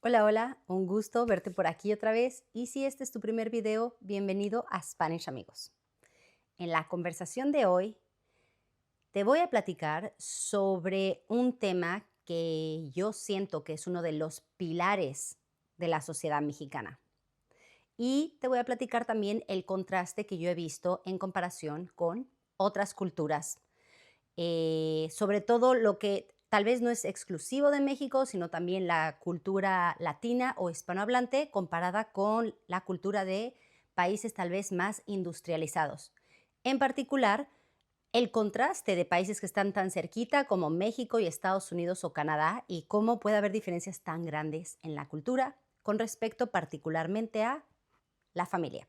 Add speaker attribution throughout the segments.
Speaker 1: Hola, hola, un gusto verte por aquí otra vez y si este es tu primer video, bienvenido a Spanish Amigos. En la conversación de hoy te voy a platicar sobre un tema que yo siento que es uno de los pilares de la sociedad mexicana. Y te voy a platicar también el contraste que yo he visto en comparación con otras culturas, sobre todo lo que tal vez no es exclusivo de México, sino también la cultura latina o hispanohablante comparada con la cultura de países tal vez más industrializados. En particular, el contraste de países que están tan cerquita como México y Estados Unidos o Canadá y cómo puede haber diferencias tan grandes en la cultura con respecto particularmente a la familia.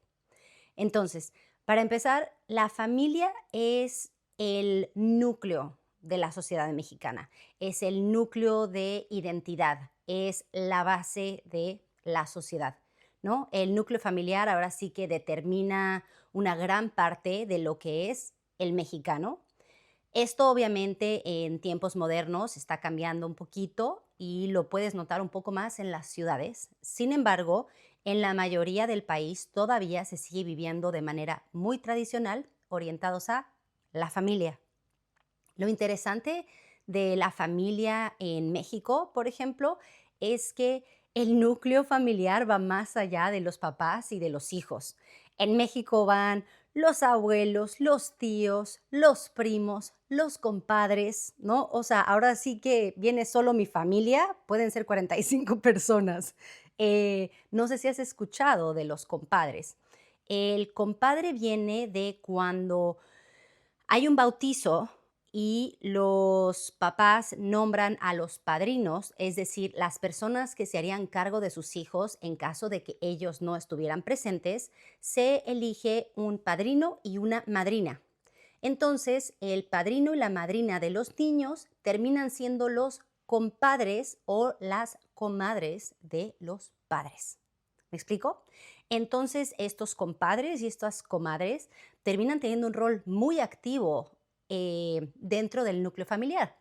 Speaker 1: Entonces, para empezar, la familia es el núcleo de la sociedad mexicana, es el núcleo de identidad, es la base de la sociedad, ¿no? El núcleo familiar ahora sí que determina una gran parte de lo que es el mexicano. Esto obviamente en tiempos modernos está cambiando un poquito y lo puedes notar un poco más en las ciudades. Sin embargo, en la mayoría del país todavía se sigue viviendo de manera muy tradicional, orientados a la familia. Lo interesante de la familia en México, por ejemplo, es que el núcleo familiar va más allá de los papás y de los hijos. En México van los abuelos, los tíos, los primos, los compadres, ¿no? O sea, ahora sí que viene solo mi familia, pueden ser 45 personas. No sé si has escuchado de los compadres. El compadre viene de cuando hay un bautizo y los papás nombran a los padrinos, es decir, las personas que se harían cargo de sus hijos en caso de que ellos no estuvieran presentes, se elige un padrino y una madrina. Entonces, el padrino y la madrina de los niños terminan siendo los compadres o las comadres de los padres. ¿Me explico? Entonces, estos compadres y estas comadres terminan teniendo un rol muy activo dentro del núcleo familiar.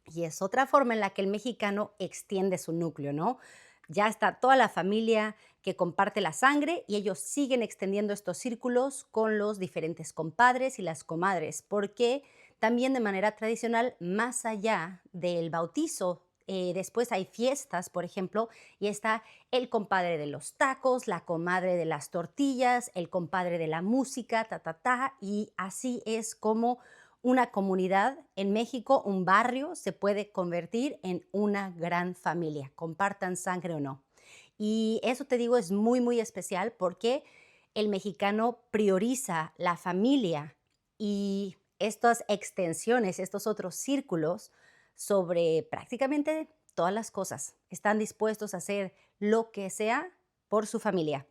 Speaker 1: Y es otra forma en la que el mexicano extiende su núcleo, ¿no? Ya está toda la familia que comparte la sangre y ellos siguen extendiendo estos círculos con los diferentes compadres y las comadres, porque también de manera tradicional, más allá del bautizo, después hay fiestas, por ejemplo, y está el compadre de los tacos, la comadre de las tortillas, el compadre de la música, ta, ta, ta, y así es como una comunidad en México, un barrio, se puede convertir en una gran familia, compartan sangre o no. Y eso te digo es muy, muy especial porque el mexicano prioriza la familia y estas extensiones, estos otros círculos sobre prácticamente todas las cosas. Están dispuestos a hacer lo que sea por su familia.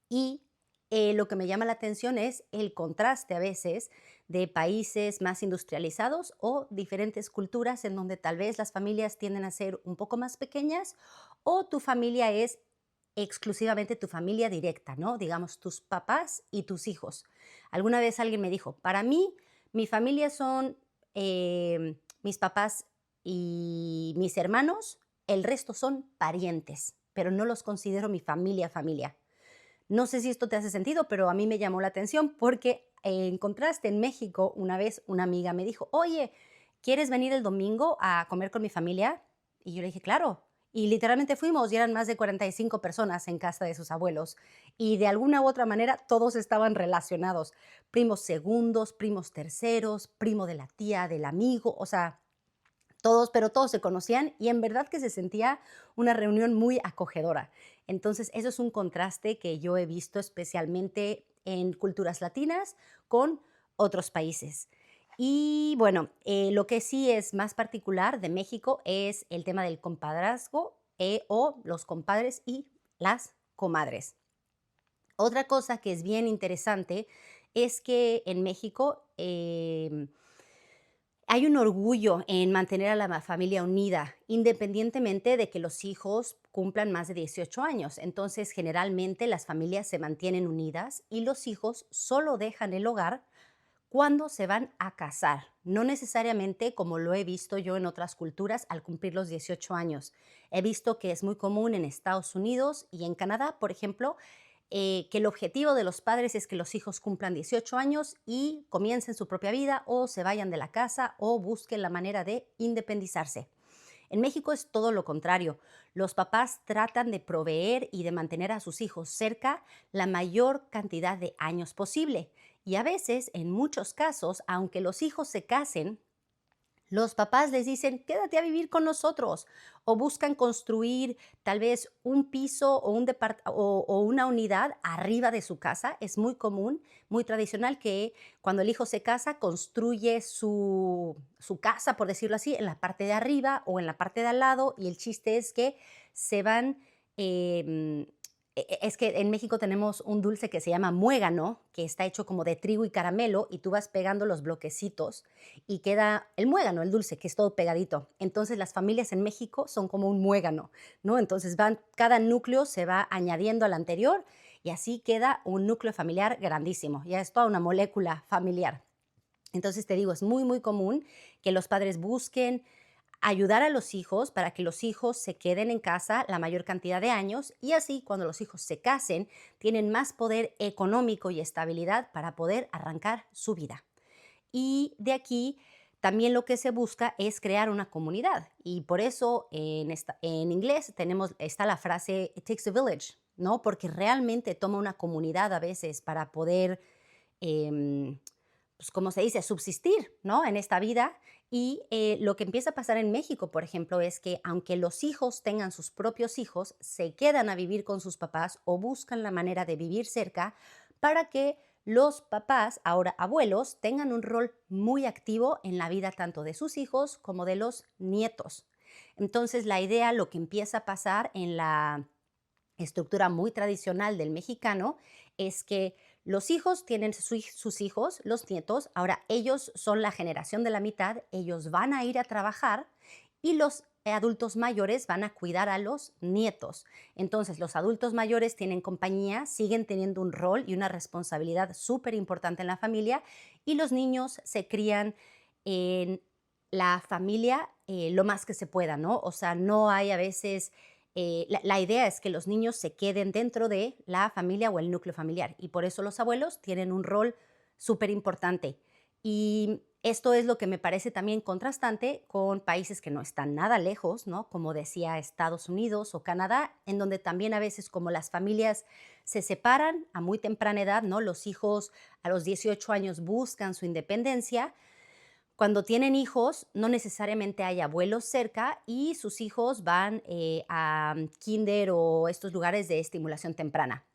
Speaker 1: Y lo que me llama la atención es el contraste a veces de países más industrializados o diferentes culturas en donde tal vez las familias tienden a ser un poco más pequeñas o tu familia es exclusivamente tu familia directa, ¿no? Digamos, tus papás y tus hijos. Alguna vez alguien me dijo, para mí, mi familia son mis papás y mis hermanos, el resto son parientes, pero no los considero mi familia, familia. No sé si esto te hace sentido, pero a mí me llamó la atención porque en contraste, en México, una vez una amiga me dijo, oye, ¿quieres venir el domingo a comer con mi familia? Y yo le dije, claro. Y literalmente fuimos y eran más de 45 personas en casa de sus abuelos. Y de alguna u otra manera todos estaban relacionados. Primos segundos, primos terceros, primo de la tía, del amigo, o sea, todos, pero todos se conocían y en verdad que se sentía una reunión muy acogedora. Entonces, eso es un contraste que yo he visto especialmente en culturas latinas con otros países. Y bueno, lo que sí es más particular de México es el tema del compadrazgo o los compadres y las comadres. Otra cosa que es bien interesante es que en México hay un orgullo en mantener a la familia unida, independientemente de que los hijos cumplan más de 18 años. Entonces, generalmente las familias se mantienen unidas y los hijos solo dejan el hogar cuando se van a casar, no necesariamente como lo he visto yo en otras culturas al cumplir los 18 años. He visto que es muy común en Estados Unidos y en Canadá, por ejemplo, que el objetivo de los padres es que los hijos cumplan 18 años y comiencen su propia vida o se vayan de la casa o busquen la manera de independizarse. En México es todo lo contrario. Los papás tratan de proveer y de mantener a sus hijos cerca la mayor cantidad de años posible. Y a veces, en muchos casos, aunque los hijos se casen, los papás les dicen, quédate a vivir con nosotros o buscan construir tal vez un piso o, o una unidad arriba de su casa. Es muy común, muy tradicional que cuando el hijo se casa construye su casa, por decirlo así, en la parte de arriba o en la parte de al lado y el chiste es que se van em, es que en México tenemos un dulce que se llama muégano, que está hecho como de trigo y caramelo, y tú vas pegando los bloquecitos y queda el muégano, el dulce, que es todo pegadito. Entonces las familias en México son como un muégano, ¿no? Entonces cada núcleo se va añadiendo al anterior y así queda un núcleo familiar grandísimo. Ya es toda una molécula familiar. Entonces te digo, es muy, muy común que los padres busquen ayudar a los hijos para que los hijos se queden en casa la mayor cantidad de años y así cuando los hijos se casen tienen más poder económico y estabilidad para poder arrancar su vida. Y de aquí también lo que se busca es crear una comunidad y por eso en inglés está la frase "it takes a village", ¿no? Porque realmente toma una comunidad a veces para poder em, pues, como se dice, subsistir, ¿no? En esta vida. Y lo que empieza a pasar en México, por ejemplo, es que aunque los hijos tengan sus propios hijos, se quedan a vivir con sus papás o buscan la manera de vivir cerca para que los papás, ahora abuelos, tengan un rol muy activo en la vida tanto de sus hijos como de los nietos. Entonces, la idea, lo que empieza a pasar en la estructura muy tradicional del mexicano es que los hijos tienen sus hijos, los nietos, ahora ellos son la generación de la mitad, ellos van a ir a trabajar y los adultos mayores van a cuidar a los nietos. Entonces los adultos mayores tienen compañía, siguen teniendo un rol y una responsabilidad súper importante en la familia y los niños se crían en la familia lo más que se pueda, ¿no? O sea, no hay a veces la idea es que los niños se queden dentro de la familia o el núcleo familiar y por eso los abuelos tienen un rol súper importante. Y esto es lo que me parece también contrastante con países que no están nada lejos, ¿no? Como decía Estados Unidos o Canadá, en donde también a veces como las familias se separan a muy temprana edad, ¿no? Los hijos a los 18 años buscan su independencia, cuando tienen hijos, no necesariamente hay abuelos cerca y sus hijos van a kinder o estos lugares de estimulación temprana.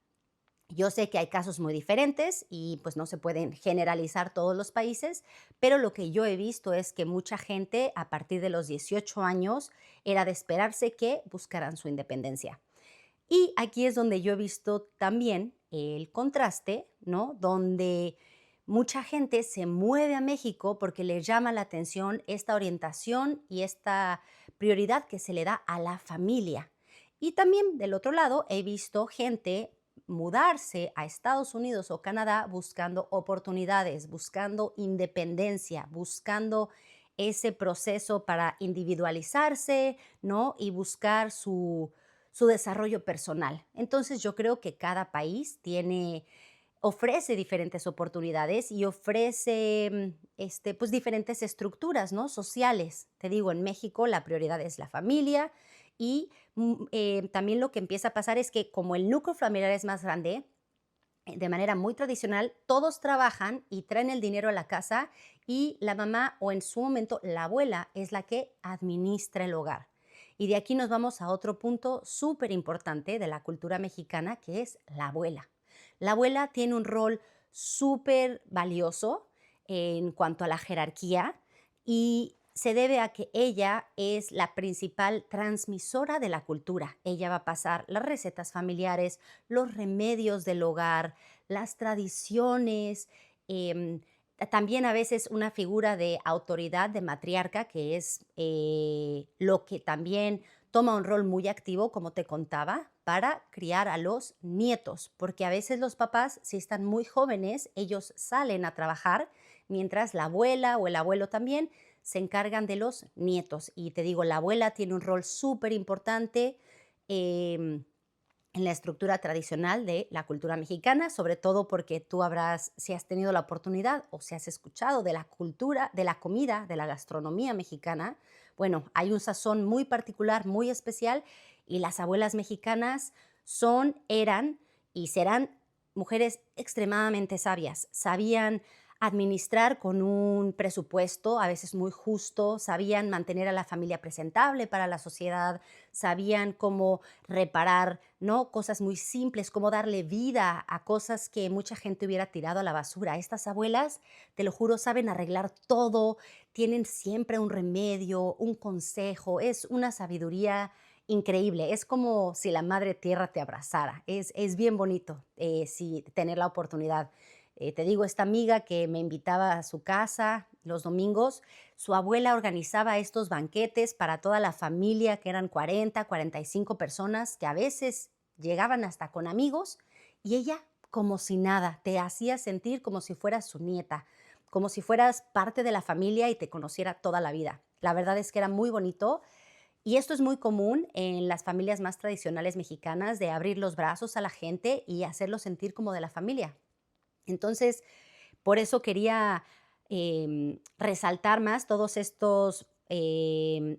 Speaker 1: Yo sé que hay casos muy diferentes y pues no se pueden generalizar todos los países, pero lo que yo he visto es que mucha gente a partir de los 18 años era de esperarse que buscaran su independencia. Y aquí es donde yo he visto también el contraste, ¿no? Donde mucha gente se mueve a México porque les llama la atención esta orientación y esta prioridad que se le da a la familia. Y también del otro lado he visto gente mudarse a Estados Unidos o Canadá buscando oportunidades, buscando independencia, buscando ese proceso para individualizarse, ¿no? Y buscar su desarrollo personal. Entonces yo creo que cada país ofrece diferentes oportunidades y ofrece pues diferentes estructuras, ¿no? Sociales. Te digo, en México la prioridad es la familia y también lo que empieza a pasar es que como el núcleo familiar es más grande, de manera muy tradicional, todos trabajan y traen el dinero a la casa y la mamá o en su momento la abuela es la que administra el hogar. Y de aquí nos vamos a otro punto súper importante de la cultura mexicana, que es la abuela. La abuela tiene un rol súper valioso en cuanto a la jerarquía y se debe a que ella es la principal transmisora de la cultura. Ella va a pasar las recetas familiares, los remedios del hogar, las tradiciones, em, también a veces una figura de autoridad, de matriarca, que es lo que también toma un rol muy activo, como te contaba, para criar a los nietos, porque a veces los papás, si están muy jóvenes, ellos salen a trabajar, mientras la abuela o el abuelo también se encargan de los nietos. Y te digo, la abuela tiene un rol súper importante em, en la estructura tradicional de la cultura mexicana, sobre todo porque tú habrás, si has tenido la oportunidad o si has escuchado de la cultura, de la comida, de la gastronomía mexicana, bueno, hay un sazón muy particular, muy especial, y las abuelas mexicanas eran y serán mujeres extremadamente sabias. Sabían administrar con un presupuesto a veces muy justo, sabían mantener a la familia presentable para la sociedad, sabían cómo reparar, ¿no? Cosas muy simples, cómo darle vida a cosas que mucha gente hubiera tirado a la basura. Estas abuelas, te lo juro, saben arreglar todo, tienen siempre un remedio, un consejo, es una sabiduría increíble. Es como si la madre tierra te abrazara. Es bien bonito si tener la oportunidad. Te digo, esta amiga que me invitaba a su casa los domingos, su abuela organizaba estos banquetes para toda la familia, que eran 40, 45 personas, que a veces llegaban hasta con amigos, y ella, como si nada, te hacía sentir como si fueras su nieta, como si fueras parte de la familia y te conociera toda la vida. La verdad es que era muy bonito y esto es muy común en las familias más tradicionales mexicanas, de abrir los brazos a la gente y hacerlo sentir como de la familia. Entonces, por eso quería resaltar más todos estos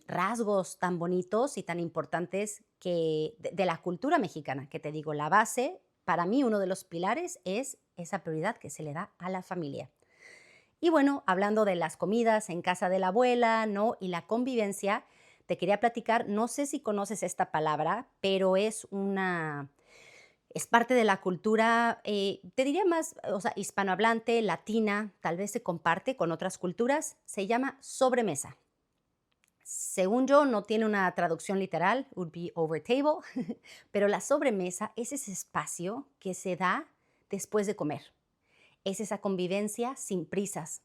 Speaker 1: rasgos tan bonitos y tan importantes de la cultura mexicana, que te digo, la base, para mí uno de los pilares es esa prioridad que se le da a la familia. Y bueno, hablando de las comidas en casa de la abuela, ¿no? Y la convivencia, te quería platicar, no sé si conoces esta palabra, pero es parte de la cultura, te diría más, o sea, hispanohablante, latina, tal vez se comparte con otras culturas, se llama sobremesa. Según yo, no tiene una traducción literal, would be over table, pero la sobremesa es ese espacio que se da después de comer. Es esa convivencia sin prisas,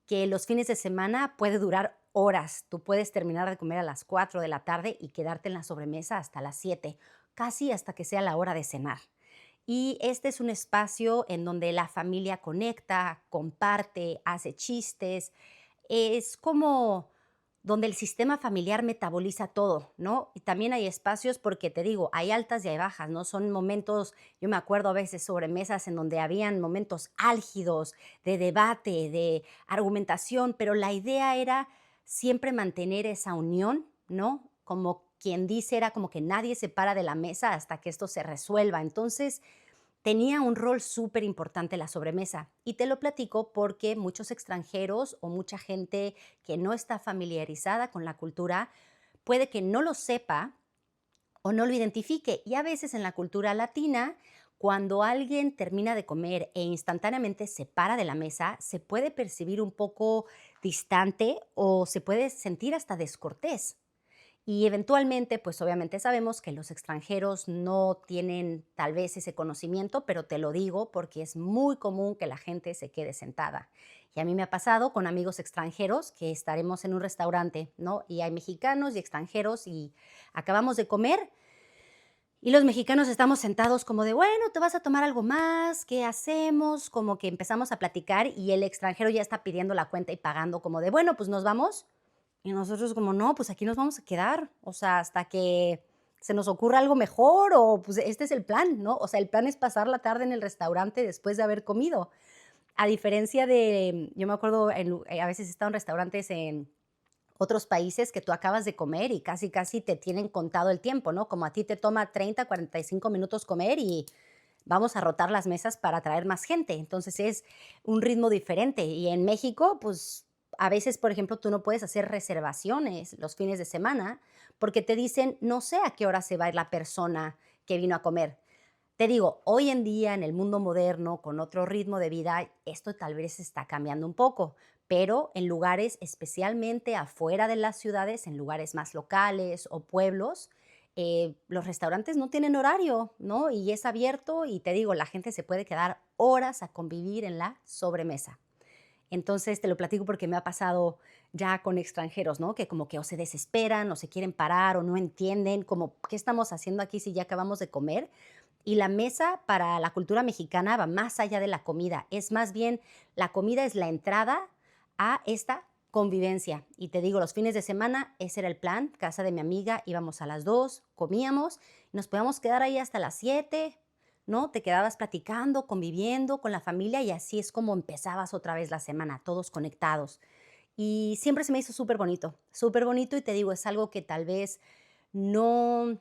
Speaker 1: que los fines de semana puede durar horas. Tú puedes terminar de comer a las 4 de la tarde y quedarte en la sobremesa hasta las 7, casi hasta que sea la hora de cenar. Y este es un espacio en donde la familia conecta, comparte, hace chistes. Es como donde el sistema familiar metaboliza todo, ¿no? Y también hay espacios porque te digo, hay altas y hay bajas, ¿no? Son momentos, yo me acuerdo a veces sobre mesas en donde habían momentos álgidos de debate, de argumentación, pero la idea era siempre mantener esa unión, ¿no? Como quien dice, era como que nadie se para de la mesa hasta que esto se resuelva. Entonces, tenía un rol súper importante la sobremesa. Y te lo platico porque muchos extranjeros o mucha gente que no está familiarizada con la cultura puede que no lo sepa o no lo identifique. Y a veces en la cultura latina, cuando alguien termina de comer e instantáneamente se para de la mesa, se puede percibir un poco distante o se puede sentir hasta descortés. Y eventualmente, pues obviamente sabemos que los extranjeros no tienen tal vez ese conocimiento, pero te lo digo porque es muy común que la gente se quede sentada. Y a mí me ha pasado con amigos extranjeros que estaremos en un restaurante, ¿no? Y hay mexicanos y extranjeros y acabamos de comer y los mexicanos estamos sentados como de, bueno, ¿te vas a tomar algo más? ¿Qué hacemos? Como que empezamos a platicar y el extranjero ya está pidiendo la cuenta y pagando como de, bueno, pues nos vamos. Y nosotros como, no, pues aquí nos vamos a quedar, o sea, hasta que se nos ocurra algo mejor o pues este es el plan, ¿no? O sea, el plan es pasar la tarde en el restaurante después de haber comido. A diferencia de, yo me acuerdo, a veces he estado en restaurantes en otros países que tú acabas de comer y casi, casi te tienen contado el tiempo, ¿no? Como a ti te toma 30, 45 minutos comer y vamos a rotar las mesas para atraer más gente. Entonces es un ritmo diferente. Y en México, pues a veces, por ejemplo, tú no puedes hacer reservaciones los fines de semana porque te dicen, no sé a qué hora se va a ir la persona que vino a comer. Te digo, hoy en día en el mundo moderno, con otro ritmo de vida, esto tal vez está cambiando un poco, pero en lugares especialmente afuera de las ciudades, en lugares más locales o pueblos, los restaurantes no tienen horario, ¿no? Y es abierto y te digo, la gente se puede quedar horas a convivir en la sobremesa. Entonces, te lo platico porque me ha pasado ya con extranjeros, ¿no? Que como que o se desesperan o se quieren parar o no entienden como, ¿qué estamos haciendo aquí si ya acabamos de comer? Y la mesa para la cultura mexicana va más allá de la comida. Es más bien, la comida es la entrada a esta convivencia. Y te digo, los fines de semana, ese era el plan. Casa de mi amiga, íbamos a las 2, comíamos, nos podíamos quedar ahí hasta las 7, ¿no? Te quedabas platicando, conviviendo con la familia y así es como empezabas otra vez la semana, todos conectados. Y siempre se me hizo súper bonito y te digo, es algo que tal vez no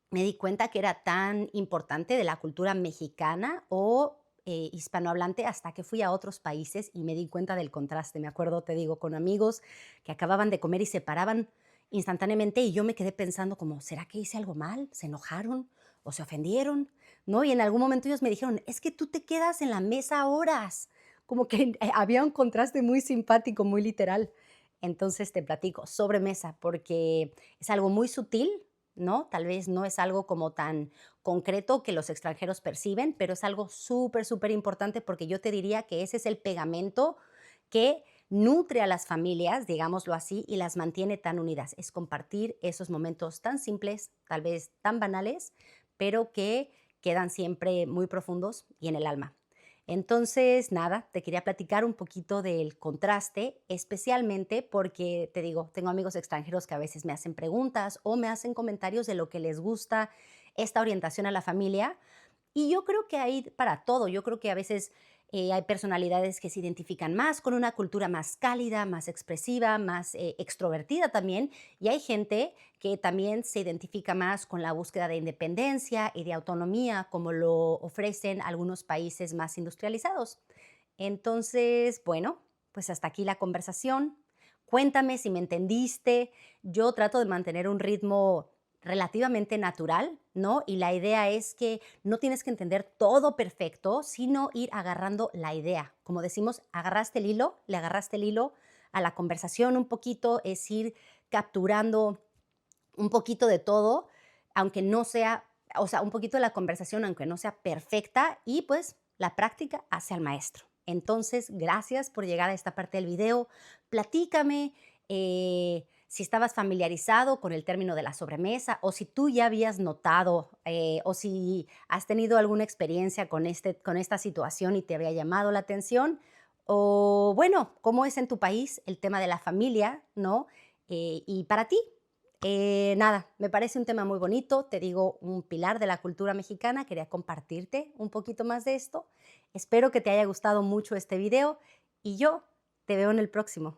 Speaker 1: me di cuenta que era tan importante de la cultura mexicana o hispanohablante hasta que fui a otros países y me di cuenta del contraste. Me acuerdo, te digo, con amigos que acababan de comer y se paraban instantáneamente y yo me quedé pensando como, ¿será que hice algo mal? ¿Se enojaron o se ofendieron? ¿No? Y en algún momento ellos me dijeron, es que tú te quedas en la mesa horas. Como que había un contraste muy simpático, muy literal. Entonces te platico, sobremesa, porque es algo muy sutil, ¿no? Tal vez no es algo como tan concreto que los extranjeros perciben, pero es algo súper, súper importante porque yo te diría que ese es el pegamento que nutre a las familias, digámoslo así, y las mantiene tan unidas. Es compartir esos momentos tan simples, tal vez tan banales, pero que quedan siempre muy profundos y en el alma. Entonces, nada, te quería platicar un poquito del contraste, especialmente porque, te digo, tengo amigos extranjeros que a veces me hacen preguntas o me hacen comentarios de lo que les gusta esta orientación a la familia, y yo creo que hay para todo. Yo creo que a veces hay personalidades que se identifican más con una cultura más cálida, más expresiva, más extrovertida también. Y hay gente que también se identifica más con la búsqueda de independencia y de autonomía, como lo ofrecen algunos países más industrializados. Entonces, bueno, pues hasta aquí la conversación. Cuéntame si me entendiste. Yo trato de mantener un ritmo relativamente natural, ¿no? Y la idea es que no tienes que entender todo perfecto, sino ir agarrando la idea. Como decimos, agarraste el hilo, le agarraste el hilo a la conversación un poquito, es ir capturando un poquito de todo, aunque no sea, o sea, un poquito de la conversación, aunque no sea perfecta, y pues la práctica hace al maestro. Entonces, gracias por llegar a esta parte del video. Platícame si estabas familiarizado con el término de la sobremesa o si tú ya habías notado o si has tenido alguna experiencia con esta situación y te había llamado la atención. O bueno, ¿cómo es en tu país el tema de la familia, no? Y para ti, nada, me parece un tema muy bonito, te digo, un pilar de la cultura mexicana. Quería compartirte un poquito más de esto. Espero que te haya gustado mucho este video y yo te veo en el próximo.